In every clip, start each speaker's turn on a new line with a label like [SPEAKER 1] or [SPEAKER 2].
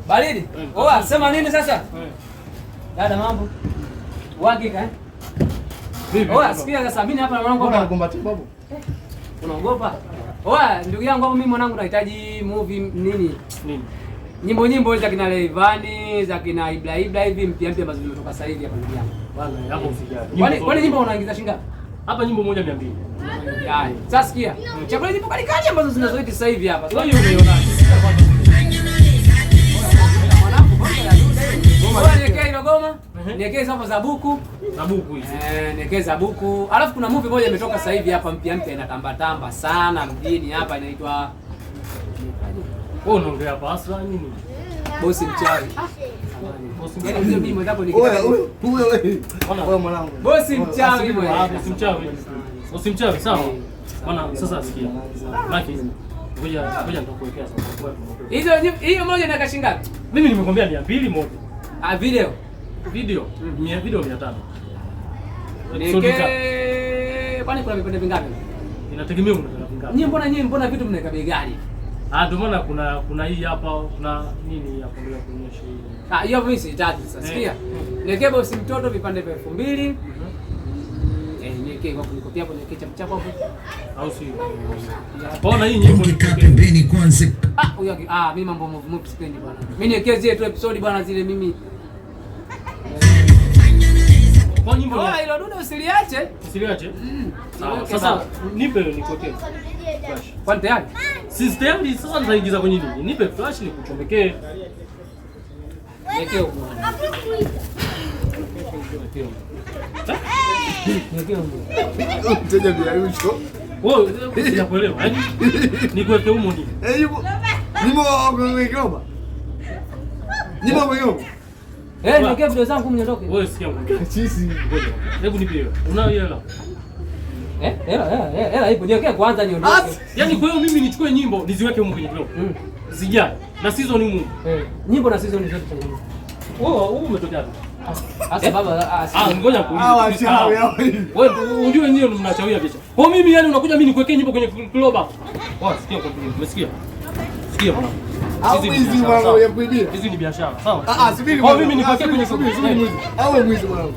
[SPEAKER 1] Baridi. Oa, sema nini sasa? Dada mambo. Uhakika eh?
[SPEAKER 2] Vipi?
[SPEAKER 1] Oa, sikia sasa mimi hapa na mwanangu hapa.
[SPEAKER 2] Unakumbatia babu?
[SPEAKER 1] Unaogopa? Oa, ndugu yangu hapo, mimi mwanangu nahitaji movie nini? Nyimbo za kina Leivani, za kina Ibla hivi mpya ambazo zimetoka sasa hivi hapa ndugu yangu.
[SPEAKER 2] Bwana, hapo usijali.
[SPEAKER 1] Kwani nyimbo unaingiza shilingi ngapi?
[SPEAKER 2] Hapa nyimbo moja 200.
[SPEAKER 1] Yaani, sasa sikia. Chakula nyimbo kali ambazo zinazoiti sasa hivi hapa.
[SPEAKER 2] Kwa hiyo unaiona.
[SPEAKER 1] Niwekee hilo goma, niwekee safa za buku.
[SPEAKER 2] Za buku hizi.
[SPEAKER 1] Niwekee za buku. Alafu kuna movie moja imetoka sasa hivi hapa mpya inatamba sana mjini hapa inaitwa
[SPEAKER 2] wewe unaongea hapa asla nini?
[SPEAKER 1] Bosi Mchawi.
[SPEAKER 2] Bosi
[SPEAKER 1] Yaani hiyo mimi mwenzako ni
[SPEAKER 2] wewe mwanangu.
[SPEAKER 1] Bosi Mchawi
[SPEAKER 2] wewe. Bosi Mchawi. Bosi Mchawi sawa. Bwana sasa sikia. Maki. Ngoja nitakuwekea sasa.
[SPEAKER 1] Hiyo moja na kashi ngapi?
[SPEAKER 2] Mimi nimekwambia 200 moja.
[SPEAKER 1] Video.
[SPEAKER 2] Video 500.
[SPEAKER 1] Kwani kuna vipande vingapi?
[SPEAKER 2] Inategemea unataka vingapi.
[SPEAKER 1] Nyinyi mbona vitu mnaweka bei gani?
[SPEAKER 2] Ndio maana kuna hii hapa, kuna nini hapo ndio kuonyesha hii.
[SPEAKER 1] Hiyo mimi sitaki sasa. Sikia. Niwekee Bosi Mtoto vipande vya 2000. Niwekee kwa kunikopia hapo, niwekee chapu hapo.
[SPEAKER 2] Au si. Bona hii nyimbo ni
[SPEAKER 3] pembeni kwanza.
[SPEAKER 1] Huyo mimi mambo move sipendi bwana. Mimi niwekee zile tu episode bwana, zile mimi.
[SPEAKER 2] Kwa nyimbo
[SPEAKER 1] hilo dude usiliache.
[SPEAKER 2] Usiliache? Sasa nipe nikuwekee. Flash.
[SPEAKER 1] Kwani tayari?
[SPEAKER 2] Si tayari, sasa nitaingiza kwenye nini? Nipe flash nikuchomekee.
[SPEAKER 1] Niwekee huko.
[SPEAKER 2] Mteja bila yucho. Wewe sijakuelewa. Yaani nikuweke humo nini?
[SPEAKER 4] Nyimbo kwa
[SPEAKER 1] niwekee video zangu mniondoke.
[SPEAKER 2] Wewe sikia ngombe.
[SPEAKER 4] Sisi.
[SPEAKER 2] Hebu nipe hiyo. Unayo hela?
[SPEAKER 1] Hela ipo, niwekee kwanza niondoke.
[SPEAKER 2] Yaani kwa hiyo mimi nichukue nyimbo niziweke humo kwenye blog. Zijai. Na season humo.
[SPEAKER 1] Nyimbo na season zote changamoto.
[SPEAKER 2] Wewe umetoka wapi?
[SPEAKER 1] Sasa baba,
[SPEAKER 2] ngoja kuuliza. Wewe unjue nyinyi mnachawia picha. Kwa mimi yani unakuja mimi nikuwekee nyimbo kwenye club hapa. Sikia kwa nini? Umesikia? Sikia bwana.
[SPEAKER 4] Hizi mambo ya kuibia.
[SPEAKER 2] Hizi ni biashara. Sawa?
[SPEAKER 4] Subiri.
[SPEAKER 2] Kwa mimi nikuwekee kwenye club.
[SPEAKER 4] Wewe mwizi mwanangu.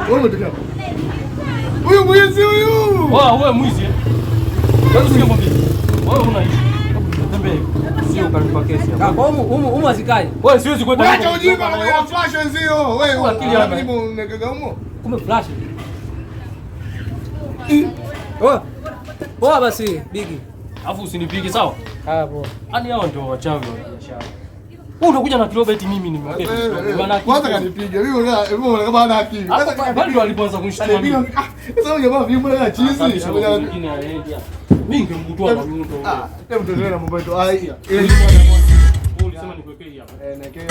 [SPEAKER 4] Wewe umetoka wapi? Huyu mwizi huyu.
[SPEAKER 2] Wewe mwizi. Wewe sikia kwa mimi. Wewe unaishi. Tembea. Sio kalipa kesi hapa.
[SPEAKER 1] Kwa humu azikaje?
[SPEAKER 2] Wewe siwezi kuweka.
[SPEAKER 4] Acha ujinga na flash wenzio. Wewe akili hapa nyimbo unakaga humo.
[SPEAKER 1] Kumbe flash. Poa basi Bigi.
[SPEAKER 2] Alafu usinipige sawa?
[SPEAKER 1] Poa.
[SPEAKER 2] Yaani hao ndio wachawi wa biashara. Wewe unakuja na kilobeti mimi nimwambie.
[SPEAKER 4] Kwanza kanipiga. Wewe kama ana akili.
[SPEAKER 2] Kwanza ndio alipoanza kunishtua mimi.
[SPEAKER 4] Sasa jamaa vipi mbona chizi?
[SPEAKER 2] Mwingine aende. Mimi ningemkutoa kwa mtu.
[SPEAKER 4] Hebu tuendelee na mambo yetu. Ile
[SPEAKER 2] ulisema nikuwekee hapa.
[SPEAKER 4] nekea.